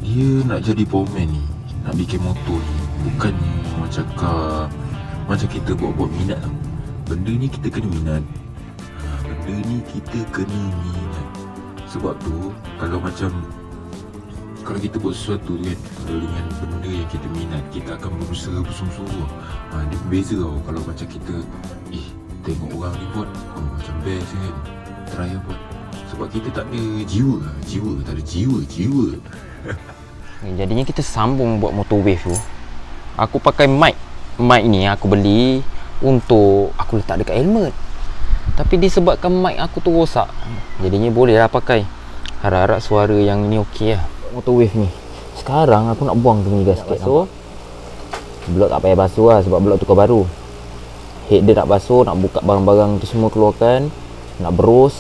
dia nak jadi powerman ni, nak bikin motor ni, bukannya orang cakap macam kita buat-buat minat tau. Benda ni kita kena minat. Benda ni kita kena minat. Sebab tu kalau kita buat sesuatu tu kan, kalau dengan benda yang kita minat, kita akan berusaha bersungguh-sungguh. Dia berbeza tau. Kalau macam kita tengok orang ni buat, macam best kan, try buat. Sebab kita tak ada jiwa. Tak ada jiwa. Jadinya kita sambung buat motor wave tu. Aku pakai mic ni aku beli untuk aku letak dekat helmet. Tapi disebabkan mic aku tu rosak, jadinya boleh lah pakai. Harap-harap suara yang ni okey lah. Motor wave ni sekarang aku nak buang tu ni gas sikit. So blok tak payah basuh lah, sebab blok tukar baru. Head dia nak basuh, nak buka barang-barang tu semua keluarkan, nak berus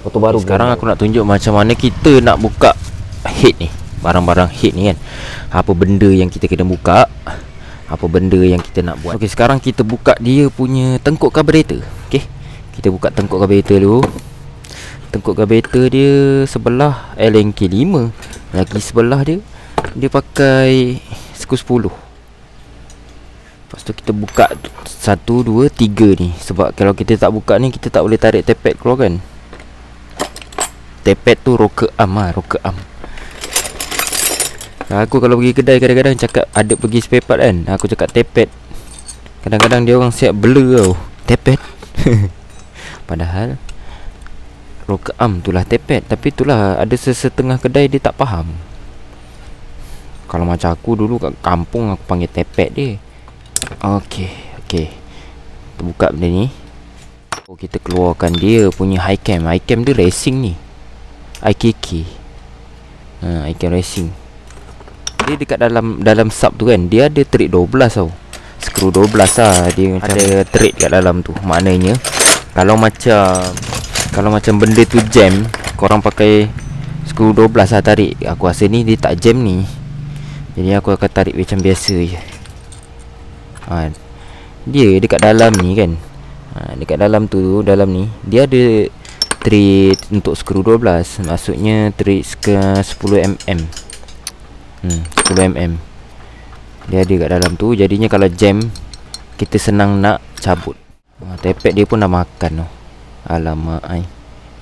motor baru. Sekarang aku nak tunjuk macam mana kita nak buka head ni, barang-barang head ni kan. Apa benda yang kita kena buka, apa benda yang kita nak buat. Okey, sekarang kita buka dia punya tengkuk karburetor. Okey, kita buka tengkuk karburetor dulu. Tengkuk karburetor dia sebelah LNK 5, lagi sebelah dia pakai skru 10. Lepas tu kita buka 1, 2, 3 ni. Sebab kalau kita tak buka ni, kita tak boleh tarik tepet keluar kan. Tepet tu rocker arm lah, rocker arm. Aku kalau pergi kedai kadang-kadang cakap ada pergi spare part kan, aku cakap tepet. Kadang-kadang dia orang siap blur tau, tepet. Padahal rocker arm tu lah tepet. Tapi itulah ada setengah kedai dia tak faham. Kalau macam aku dulu kat kampung, aku panggil tepet dia. Okey. Kita buka benda ni. Kita keluarkan dia punya high cam. High cam dia racing ni, IKK. High cam racing. Dia dekat dalam sub tu kan, dia ada thread 12 tau. Skru 12 lah. Dia macam ada thread kat dalam tu. Maknanya kalau macam benda tu jam, korang pakai skru 12 lah tarik. Aku rasa ni dia tak jam ni, jadi aku akan tarik macam biasa je. Dia dekat dalam ni kan, dekat dalam tu, dalam ni dia ada thread untuk skru 12. Maksudnya thread ke 10mm. 10mm dia ada kat dalam tu. Jadinya kalau jam, kita senang nak cabut. Tepet dia pun dah makan tu. Alamak,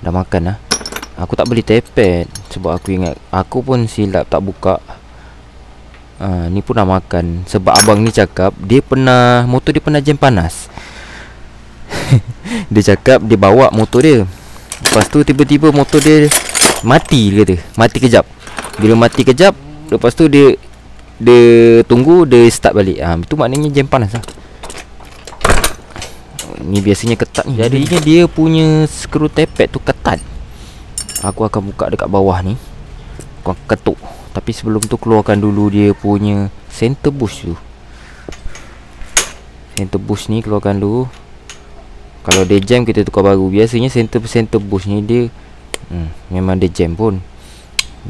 dah makan lah. Aku tak beli tepet sebab aku ingat, aku pun silap tak buka. Ni pun dah makan. Sebab abang ni cakap motor dia pernah jam panas. Dia cakap dia bawa motor dia, lepas tu tiba-tiba motor dia mati. Dia kata mati kejap. Bila mati kejap, lepas tu dia tunggu, dia start balik. Itu maknanya jam panas lah. Ni biasanya ketat ni. Jadinya dia punya skru tepet tu ketat. Aku akan buka dekat bawah ni, aku akan ketuk. Tapi sebelum tu keluarkan dulu dia punya center bush tu. Center bush ni keluarkan dulu. Kalau dia jam, kita tukar baru. Biasanya center bush ni dia memang dia jam pun,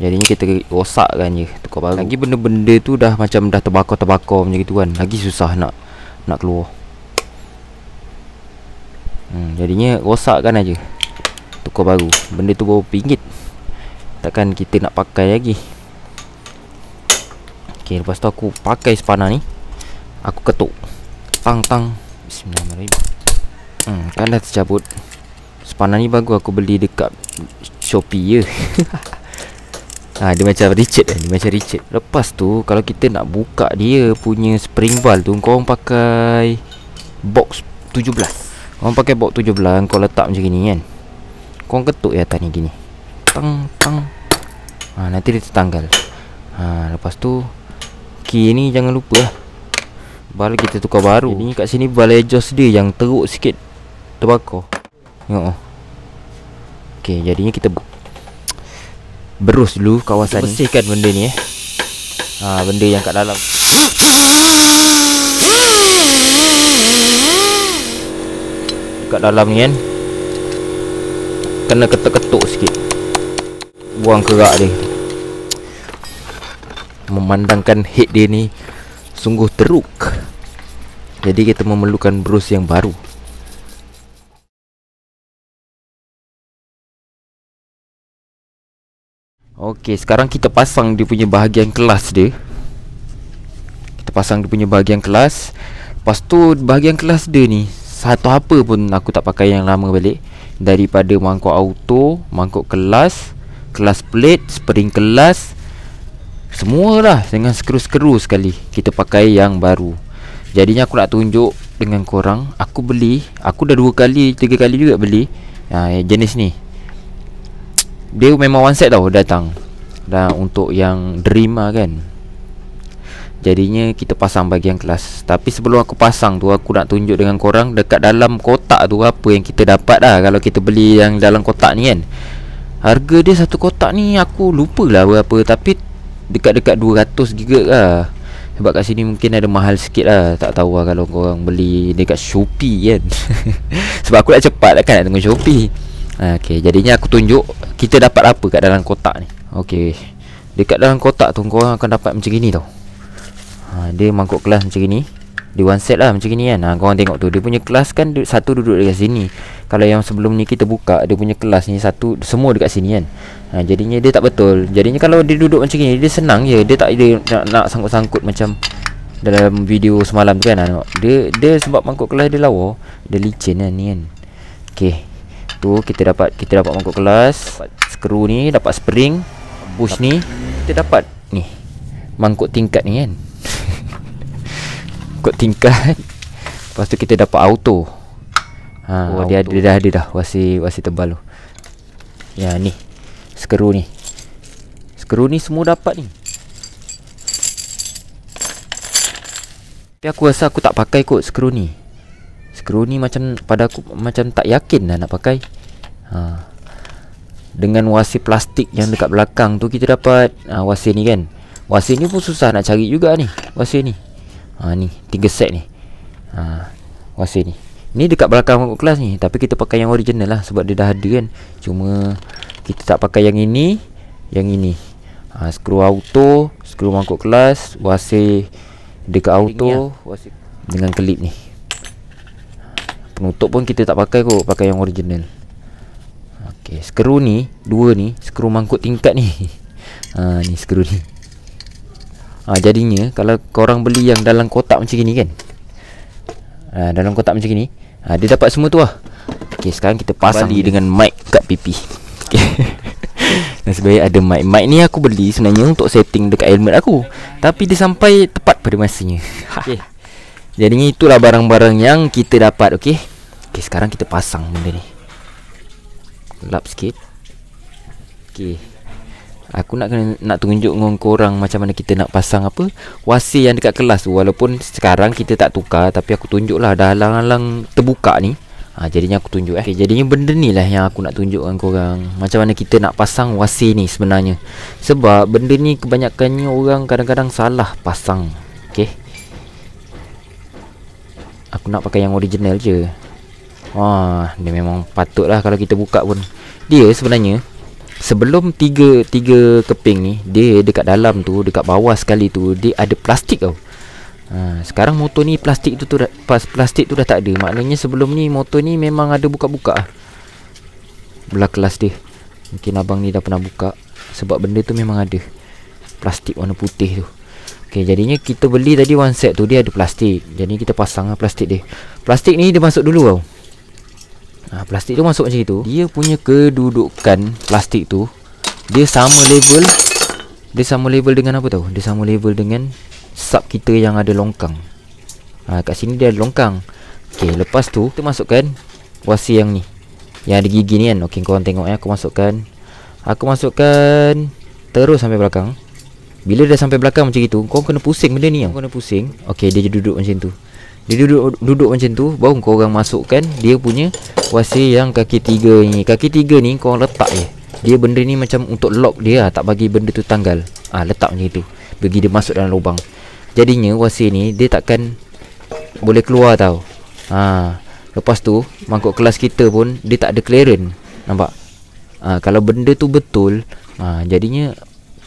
jadinya kita rosakkan je, tukar baru. Lagi benda-benda tu dah macam dah terbakar macam gitu kan, lagi susah nak keluar. Jadinya rosakkan aja, tukar baru. Benda tu berapa ringgit, takkan kita nak pakai lagi. Okey, lepas tu aku pakai spana ni, aku ketuk tang. Bismillahirrahmanirrahim. Kan dah tercabut. Spana ni bagus, aku beli dekat Shopee je. Dia macam Richard kan, dia macam Richard. Lepas tu kalau kita nak buka dia punya spring valve tu, korang pakai box 17. Korang pakai box 17, kau letak macam gini kan, korang ketuk ya atas ni gini, tang. Nanti dia tertanggal. Lepas tu key ni jangan lupa lah, baru kita tukar baru. Ini kat sini balai exhaust dia yang teruk sikit, terbakar. Tengok. Okey, jadinya kita berus dulu kawasan ni. Bersihkan benda ni benda yang kat dalam. Kat dalam ni kan, kena ketuk-ketuk sikit, buang kerak dia. Memandangkan head dia ni sungguh teruk, jadi kita memerlukan brus yang baru. Okey, sekarang kita pasang dia punya bahagian kelas dia. Kita pasang dia punya bahagian kelas. Lepas tu bahagian kelas dia ni, satu apa pun aku tak pakai yang lama balik. Daripada mangkuk auto, mangkuk kelas, kelas plate, spring kelas, semualah dengan skru-skru sekali. Kita pakai yang baru. Jadinya aku nak tunjuk dengan korang. Aku beli, aku dah 2 kali 3 kali juga beli jenis ni. Dia memang one set tau datang. Dan untuk yang dream lah kan. Jadinya kita pasang bahagian kelas. Tapi sebelum aku pasang tu, aku nak tunjuk dengan korang dekat dalam kotak tu apa yang kita dapat lah. Kalau kita beli yang dalam kotak ni kan, harga dia satu kotak ni aku lupa lah berapa. Tapi dekat-dekat 200 giga lah. Sebab kat sini mungkin ada mahal sikit lah. Tak tahu lah kalau korang beli dekat Shopee kan. Sebab aku nak cepat kan nak tengok Shopee. Okay, jadinya aku tunjuk kita dapat apa kat dalam kotak ni. Okay, dekat dalam kotak tu korang akan dapat macam gini tau. Dia mangkuk kelas macam gini. Dia one set lah macam gini kan. Korang tengok tu, dia punya kelas kan satu duduk dekat sini. Kalau yang sebelum ni kita buka, dia punya kelas ni satu semua dekat sini kan. Jadinya dia tak betul. Jadinya kalau dia duduk macam ni, dia senang je. Dia tak ada nak sangkut-sangkut macam dalam video semalam tu kan. Dia sebab mangkuk kelas dia lawa, dia licin kan ni kan. Okay, tu kita dapat mangkuk kelas, dapat skru ni, dapat spring, bush ni, kita dapat ni mangkuk tingkat ni kan. Mangkuk tingkat. Lepas tu kita dapat auto. Dia dah wasi tebal tu. Ya ni skru ni. Skru ni semua dapat ni. Tapi aku rasa aku tak pakai kot skru ni. Skru ni macam pada aku macam tak yakin dah nak pakai. Dengan wasi plastik yang dekat belakang tu kita dapat wasi ni kan. Wasi ni pun susah nak cari juga ni. Wasi ni. Ni 3 set ni. Wasi ni. Ni dekat belakang mangkuk kelas ni. Tapi kita pakai yang original lah sebab dia dah ada kan. Cuma kita tak pakai yang ini, yang ini. Skru auto, skru mangkuk kelas, wasi dekat auto dengan klip ni. Penutup pun kita tak pakai kot, pakai yang original. Okey, skru ni, 2 ni, skru mangkuk tingkat ni. Ni skru ni. Jadinya kalau korang beli yang dalam kotak macam gini kan, dalam kotak macam gini, dia dapat semua tu lah. Okey, sekarang kita pasang dengan mic kat pipi. Okay. Dan sebenarnya ada mic. Mic ni aku beli sebenarnya untuk setting dekat helmet aku, tapi dia sampai tepat pada masanya. Okay. Jadinya itulah barang-barang yang kita dapat. Okay, sekarang kita pasang benda ni. Lap sikit. Okay, aku nak tunjuk dengan korang macam mana kita nak pasang apa wasi yang dekat kelas tu. Walaupun sekarang kita tak tukar, tapi aku tunjuk lah dah halang-halang terbuka ni. Jadinya aku tunjuk okay, jadinya benda ni lah yang aku nak tunjuk dengan korang, macam mana kita nak pasang wasi ni sebenarnya. Sebab benda ni kebanyakannya orang kadang-kadang salah pasang. Okay, aku nak pakai yang original je. Dia memang patut lah kalau kita buka pun. Dia sebenarnya sebelum tiga keping ni, dia dekat dalam tu, dekat bawah sekali tu, dia ada plastik tau. Sekarang motor ni plastik tu dah tak ada. Maknanya sebelum ni motor ni memang ada buka-buka belah kelas dia. Mungkin abang ni dah pernah buka, sebab benda tu memang ada plastik warna putih tu. Okay, jadinya kita beli tadi one set tu, dia ada plastik. Jadi kita pasang lah plastik dia. Plastik ni dia masuk dulu tau. Plastik tu masuk macam itu. Dia punya kedudukan plastik tu, dia sama level. Dia sama level dengan apa tau? Dia sama level dengan sub kita yang ada longkang. Kat sini dia ada longkang. Okay, lepas tu kita masukkan wasi yang ni, yang ada gigi ni kan. Okay, korang tengok ya. Aku masukkan terus sampai belakang. Bila dah sampai belakang macam itu, kau kena pusing benda ni. Kau kena pusing. Okay, dia duduk macam tu. Dia duduk macam tu. Baru korang masukkan dia punya wasi yang kaki 3 ni. Kaki 3 ni korang letak je. Dia benda ni macam untuk lock dia, tak bagi benda tu tanggal. Letak macam tu, bagi dia masuk dalam lubang. Jadinya wasi ni dia takkan boleh keluar tau. Lepas tu mangkuk kelas kita pun dia tak ada clearance. Nampak? Kalau benda tu betul, jadinya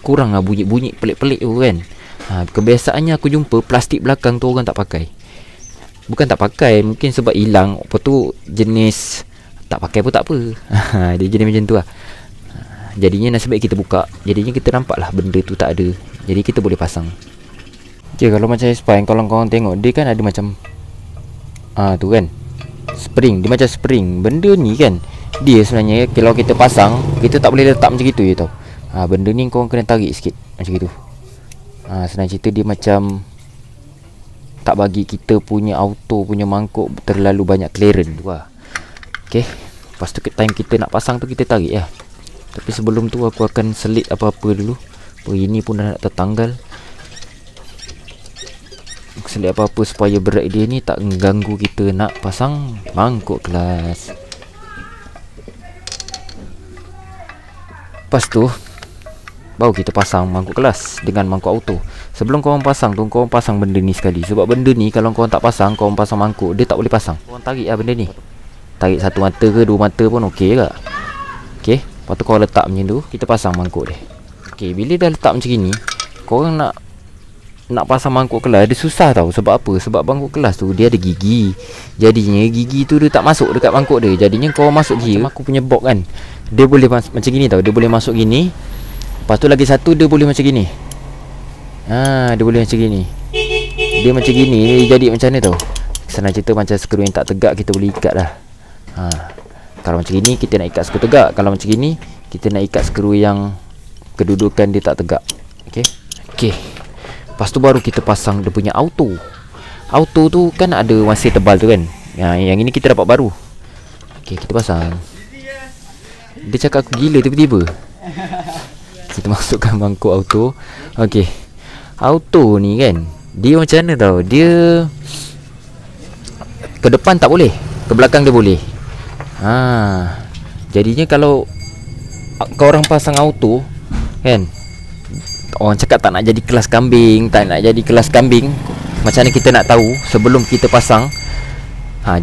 kurang lah bunyi-bunyi pelik-pelik tu kan. Kebiasaannya aku jumpa plastik belakang tu orang tak pakai. Bukan tak pakai, mungkin sebab hilang. Apa tu jenis tak pakai pun tak apa. Dia jenis macam tu lah. Jadinya nasib baik kita buka. Jadinya kita nampak lah benda tu tak ada. Jadi kita boleh pasang. Okay, kalau macam spine, kalau korang tengok, dia kan ada macam tu kan, spring. Dia macam spring. Benda ni kan, dia sebenarnya kalau kita pasang, kita tak boleh letak macam gitu je tau. Benda ni korang kena tarik sikit macam gitu. Senang cerita dia macam tak bagi kita punya auto punya mangkuk terlalu banyak clearance tu lah. Okay, lepas tu time kita nak pasang tu kita tarik lah. Tapi sebelum tu aku akan selit apa-apa dulu. Ini pun dah nak tertanggal. Aku selit apa-apa supaya berat dia ni tak mengganggu kita nak pasang mangkuk kelas. Lepas tu baru kita pasang mangkuk kelas dengan mangkuk auto. Sebelum korang pasang tu, korang pasang benda ni sekali. Sebab benda ni kalau korang tak pasang, korang pasang mangkuk, dia tak boleh pasang. Korang tarik lah benda ni. Tarik satu mata ke dua mata pun okey ke. Okay, lepas tu korang letak macam tu, kita pasang mangkuk dia. Okay, bila dah letak macam ni, korang nak pasang mangkuk kelas, dia susah tau. Sebab apa? Sebab mangkuk kelas tu dia ada gigi. Jadinya gigi tu dia tak masuk dekat mangkuk dia. Jadinya korang masuk gigi, aku punya box kan, dia boleh macam gini tau. Dia boleh masuk gini. Lepas tu lagi satu dia boleh macam gini. Dia boleh macam gini. Dia macam gini, dia jadi macam mana tau. Senang cerita macam skru yang tak tegak, kita boleh ikat lah. Kalau macam gini kita nak ikat skru tegak. Kalau macam gini kita nak ikat skru yang kedudukan dia tak tegak. Okay. Lepas tu baru kita pasang dia punya auto. Auto tu kan ada masih tebal tu kan. Yang ini kita dapat baru. Okay, kita pasang. Dia cakap aku gila tiba-tiba. Kita masukkan mangkuk auto. Okay, auto ni kan, dia macam mana tau. Dia ke depan tak boleh, ke belakang dia boleh. Jadinya kalau korang pasang auto kan, orang cakap tak nak jadi kelas kambing, macam mana kita nak tahu sebelum kita pasang?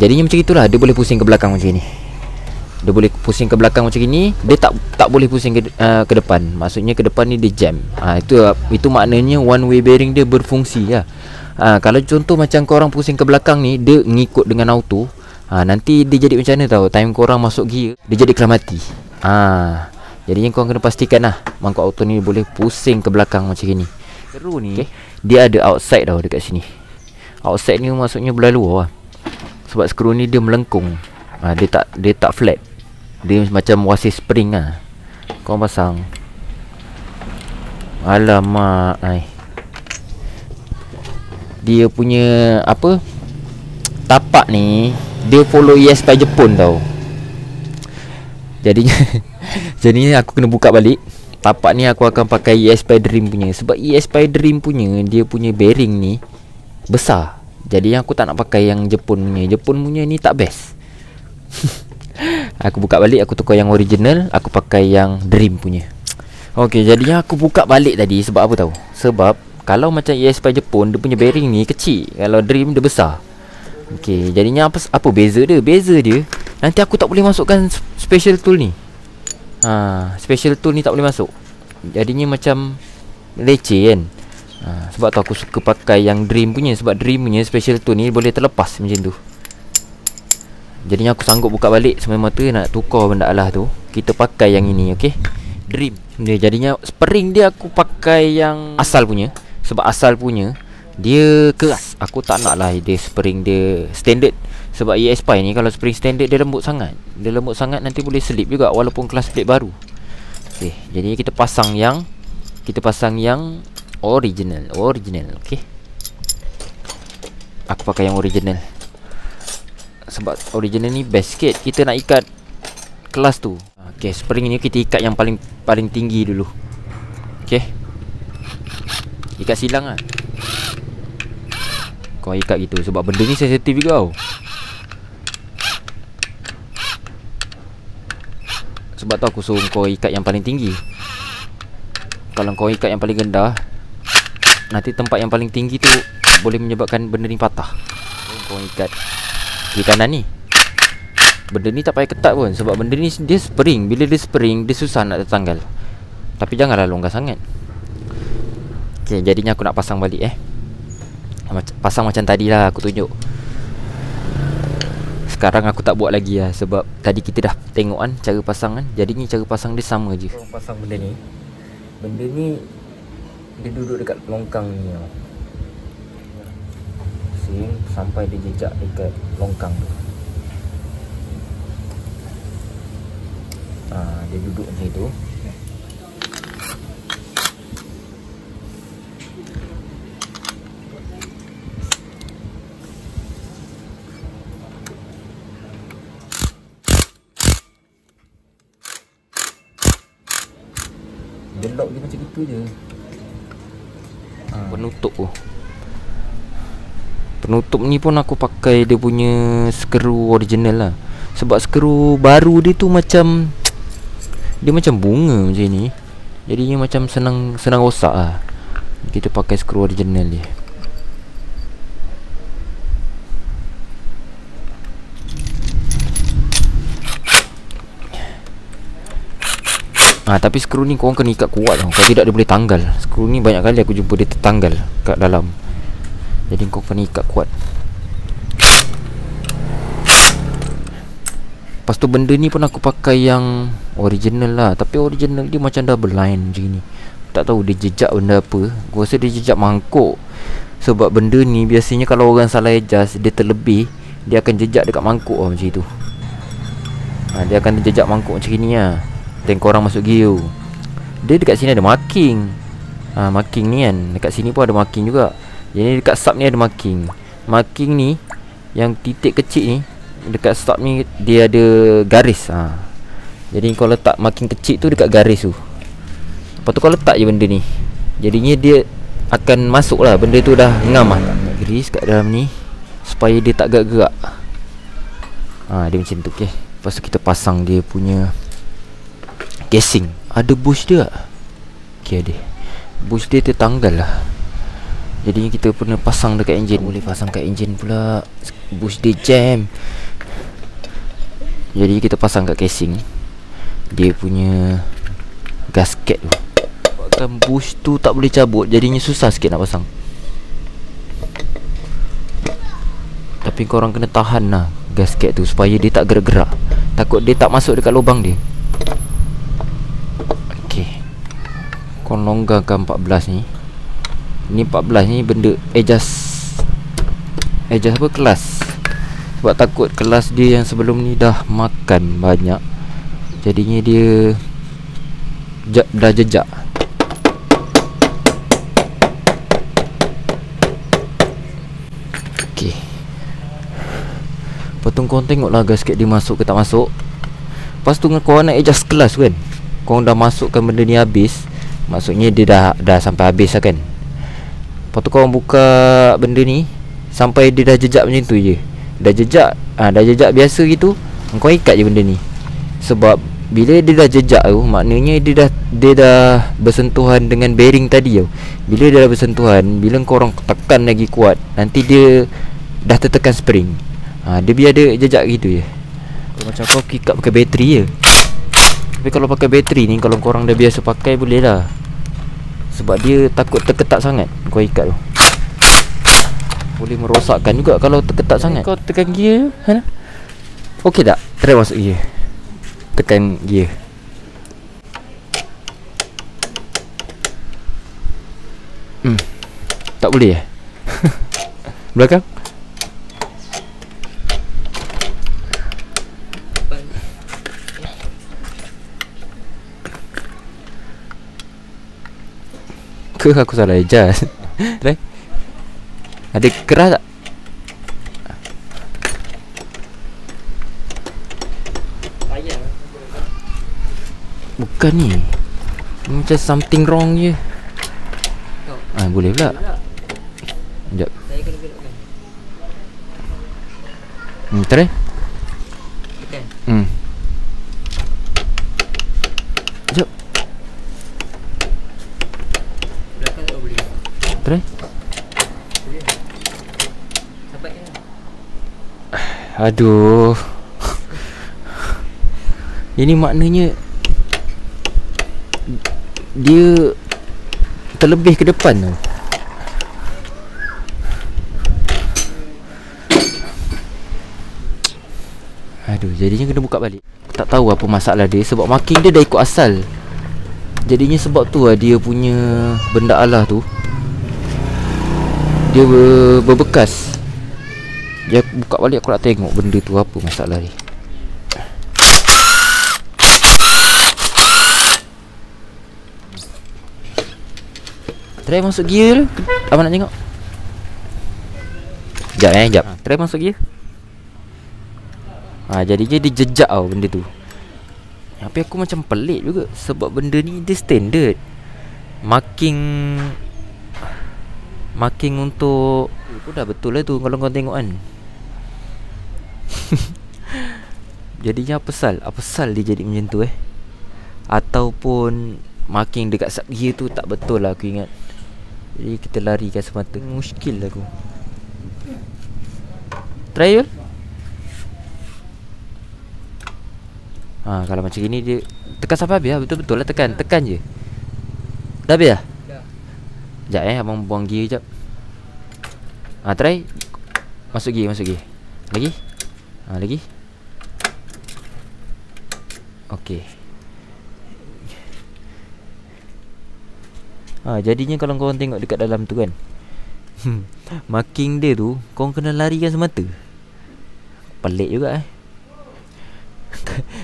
Jadinya macam itulah. Dia boleh pusing ke belakang macam ni. Dia boleh pusing ke belakang macam ni. Dia tak boleh pusing ke depan. Maksudnya ke depan ni dia jam. Itu maknanya one way bearing dia berfungsi lah. Kalau contoh macam korang pusing ke belakang ni, dia ngikut dengan auto. Nanti dia jadi macam mana tau. Time korang masuk gear, dia jadi kelam mati. Jadinya korang kena pastikan lah mangkuk auto ni boleh pusing ke belakang macam ni. Seru ni, dia ada outside tau dekat sini. Outside ni maksudnya belah luar lah. Sebab skru ni dia melengkung. Dia tak flat. Dia macam wasis spring lah. Korang pasang. Alamak, dia punya apa, tapak ni dia follow ESP Jepun tau. Jadinya aku kena buka balik. Tapak ni aku akan pakai ESP Dream punya. Sebab ESP Dream punya, dia punya bearing ni besar. Jadi aku tak nak pakai yang Jepun punya. Jepun punya ni tak best. Aku buka balik, aku tukar yang original, aku pakai yang Dream punya. Okay, jadinya aku buka balik tadi. Sebab apa tahu? Sebab kalau macam ESP Jepun, dia punya bearing ni kecil. Kalau Dream dia besar. Okay, jadinya apa beza dia? Beza dia, nanti aku tak boleh masukkan special tool ni. Special tool ni tak boleh masuk. Jadinya macam leceh kan. Sebab tu aku suka pakai yang Dream punya. Sebab Dream punya special tool ni boleh terlepas macam tu. Jadinya aku sanggup buka balik. Semata-mata nak tukar benda alah tu, kita pakai yang ini. Okay, Dream dia. Jadinya spring dia aku pakai yang asal punya. Sebab asal punya dia keras. Aku tak nak lah dia spring dia standard. Sebab ESP ni kalau spring standard dia lembut sangat. Dia lembut sangat, nanti boleh selip juga walaupun kelas plate baru. Okay, jadi kita pasang yang original. Okay, aku pakai yang original. Sebab original ni best sikit. Kita nak ikat kelas tu. Okay, spring ni kita ikat yang paling tinggi dulu. Okay, ikat silang lah. Kau ikat gitu. Sebab benda ni sensitif juga tau. Sebab tu aku suruh kau ikat yang paling tinggi. Kalau kau ikat yang paling rendah, nanti tempat yang paling tinggi tu boleh menyebabkan benda ni patah. Kau ikat kiri kanan ni, benda ni tak payah ketat pun. Sebab benda ni dia spring. Bila dia spring, dia susah nak tertanggal. Tapi janganlah longgar sangat. Okay, jadinya aku nak pasang balik. Pasang macam tadi lah aku tunjuk. sekarang aku tak buat lagi lah. Sebab tadi kita dah tengok kan cara pasang kan. Jadinya cara pasang dia sama je. Korang pasang benda ni. Benda ni dia duduk dekat longkang ni tau. Sampai dia jejak dekat longkang tu. Dia duduk macam tu. Dia lock dia macam gitu je. Penutup tu. Penutup ni pun aku pakai dia punya skru original lah. Sebab skru baru dia tu macam dia macam bunga macam ni. Jadinya macam senang rosak lah. Kita pakai skru original dia. Tapi skru ni korang kena ikat kuat tau. Kalau tidak dia boleh tanggal. Skru ni banyak kali aku jumpa dia tertanggal kat dalam. Jadi kau kena ikat kuat. Lepas tu benda ni pun aku pakai yang original lah. Tapi original dia macam double line macam ni. Tak tahu dia jejak benda apa. Gua rasa dia jejak mangkuk. Sebab benda ni biasanya kalau orang salah adjust, dia terlebih, dia akan jejak dekat mangkuk lah macam tu. Dia akan jejak mangkuk macam ni lah. Tengok korang masuk gear. Dia dekat sini ada marking. Marking ni kan. Dekat sini pun ada marking juga. Jadi dekat sub ni ada marking. Marking ni yang titik kecil ni dekat sub ni dia ada garis. Jadi kau letak marking kecil tu dekat garis tu. Lepas tu kau letak je benda ni. Jadinya dia akan masuk lah. Benda tu dah ngam lah. Grease kat dalam ni supaya dia tak gerak-gerak. Dia macam tu. Okay. Lepas tu kita pasang dia punya casing. Ada bush dia. Okay, ada bush dia tertanggal lah. Jadinya kita pernah pasang dekat enjin. Boleh pasang kat enjin pula. Bush dia jam. Jadi kita pasang kat casing dia punya gasket tu. Sebabkan bush tu tak boleh cabut, jadinya susah sikit nak pasang. Tapi korang kena tahan lah gasket tu supaya dia tak gerak-gerak. Takut dia tak masuk dekat lubang dia. Okay, korang longgarkan 14 ni. Ni 14 ni benda adjust apa, kelas. Sebab takut kelas dia yang sebelum ni dah makan banyak, jadinya dia dah jejak. Okay. Lepas tu korang tengok lah gasket dia masuk ke tak masuk. Lepas tu korang nak adjust kelas kan, korang dah masukkan benda ni habis, maksudnya dia dah sampai habis lah kan. Lepas tu korang buka benda ni sampai dia dah jejak macam tu je. Dah jejak biasa gitu, kau ikat je benda ni. Sebab bila dia dah jejak tu, maknanya dia dah bersentuhan dengan bearing tadi tu. Bila dia dah bersentuhan, bila korang tekan lagi kuat, nanti dia dah tertekan spring. Dia biar dia jejak gitu je. Macam kau ikat pakai bateri je. Tapi kalau pakai bateri ni, kalau korang dah biasa pakai, boleh lah. Sebab dia takut terketat sangat kau ikat tu. Boleh merosakkan juga kalau terketat sangat. Kau tekan gear, okey tak? Try masuk gear. Tekan gear. Tak boleh belakang. Ke aku salah adjust? Try. Ada keras tak? Bukan ni. Macam something wrong je. Boleh pula. Sekejap. Try. Sekejap. Try. Aduh. Ini maknanya dia terlebih ke depan tu. Aduh, jadinya kena buka balik. Tak tahu apa masalah dia, sebab marking dia dah ikut asal. Jadinya sebab tu lah dia punya benda Allah tu dia berbekas. Dia buka balik, aku nak tengok benda tu apa masalah dia. Try masuk gear dulu. Abang nak tengok. Sekejap. Try masuk gear. Jadinya dia jejak tau benda tu. Tapi aku macam pelik juga, sebab benda ni dia standard. Marking untuk aku dah betul lah tu kalau kau tengok kan. Jadinya apa sal dia jadi macam tu ataupun marking dekat sub gear tu tak betul lah, aku ingat. Jadi kita larikan semata. Muskil lah aku. Try Yul. Kalau macam gini dia tekan sampai habis lah. Betul-betul lah tekan je. Dah habis lah? Sekejap abang buang gear sekejap. Try masuk gear. Lagi. Lagi. Okey. Jadinya kalau korang tengok dekat dalam tu kan, marking dia tu korang kena larikan semata. Pelik juga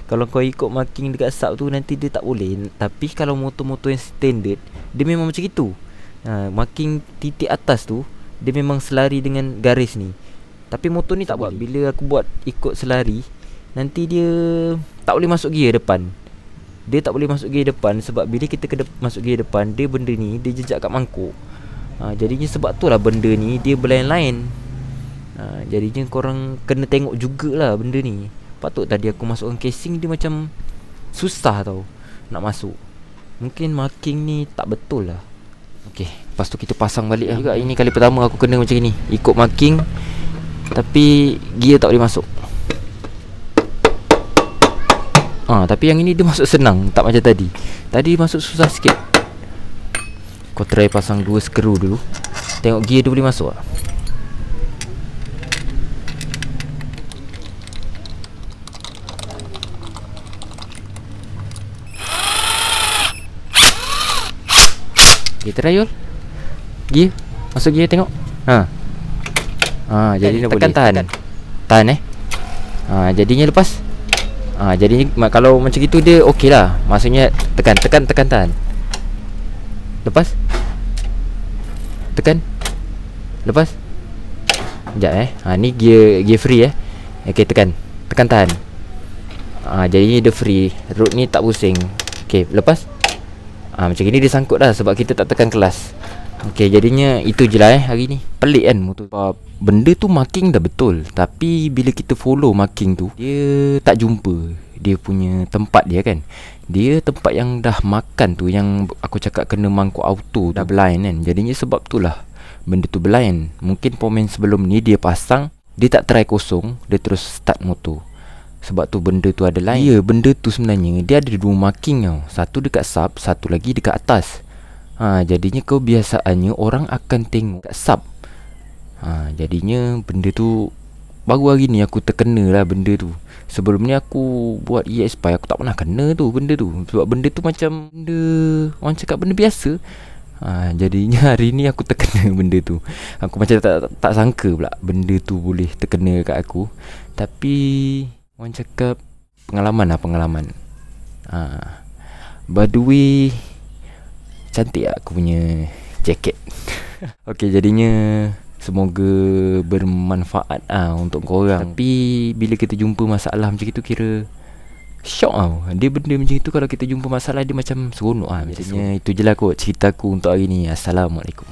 Kalau kau ikut marking dekat sub tu nanti dia tak boleh. Tapi kalau motor-motor yang standard, dia memang macam itu. Marking titik atas tu dia memang selari dengan garis ni. Tapi motor ni tak buat. Bila aku buat ikut selari, nanti dia tak boleh masuk gear depan. Dia tak boleh masuk gear depan sebab bila kita masuk gear depan, dia benda ni dia jejak kat mangkuk. Jadinya sebab tu lah benda ni dia berlain-lain. Jadinya korang kena tengok jugalah benda ni. Patut tadi aku masukkan casing, dia macam susah tau nak masuk. Mungkin marking ni tak betul lah. Okey, lepas tu kita pasang balik lah. Juga ini kali pertama aku kena macam ni, ikut marking tapi gear tak boleh masuk. Tapi yang ini dia masuk senang, tak macam tadi. Tadi masuk susah sikit. Kau try pasang 2 skru dulu, tengok gear dia boleh masuk tak? Kita try Yul. Gear, masuk gear tengok. Jadi dia boleh tahan jadinya lepas. Jadinya kalau macam gitu dia okey lah. Maksudnya tekan tahan. Lepas. Tekan. Lepas. Sekejap ni gear free okey, tekan tahan. Jadinya dia free. Road ni tak pusing. Okey, lepas. Macam gini dia sangkut dah sebab kita tak tekan kelas. Okey, jadinya itu je lah hari ni. Pelik kan motor. Benda tu marking dah betul, tapi bila kita follow marking tu, dia tak jumpa dia punya tempat dia kan. Dia tempat yang dah makan tu, yang aku cakap kena mangkuk auto, dah blind kan. Jadinya sebab tu lah benda tu blind. Mungkin pemain sebelum ni dia pasang, dia tak try kosong, dia terus start motor. Sebab tu benda tu ada lain. Ya, benda tu sebenarnya dia ada 2 marking tau. Satu dekat sub, satu lagi dekat atas. Jadinya kebiasaannya orang akan tengok kat sub. Jadinya benda tu baru hari ni aku terkena lah benda tu. Sebelum ni aku buat EXP aku tak pernah kena tu benda tu. Sebab benda tu macam benda, orang cakap benda biasa. Jadinya hari ni aku terkena benda tu. Aku macam tak sangka pula benda tu boleh terkena kat aku. Tapi orang cakap pengalaman. By the way, cantik aku punya jaket. Okey, jadinya semoga bermanfaat untuk korang. Tapi bila kita jumpa masalah macam itu, kira shock tau. Dia benda macam itu kalau kita jumpa masalah dia macam seronok. Macamnya itu je lah kot cerita aku untuk hari ni. Assalamualaikum.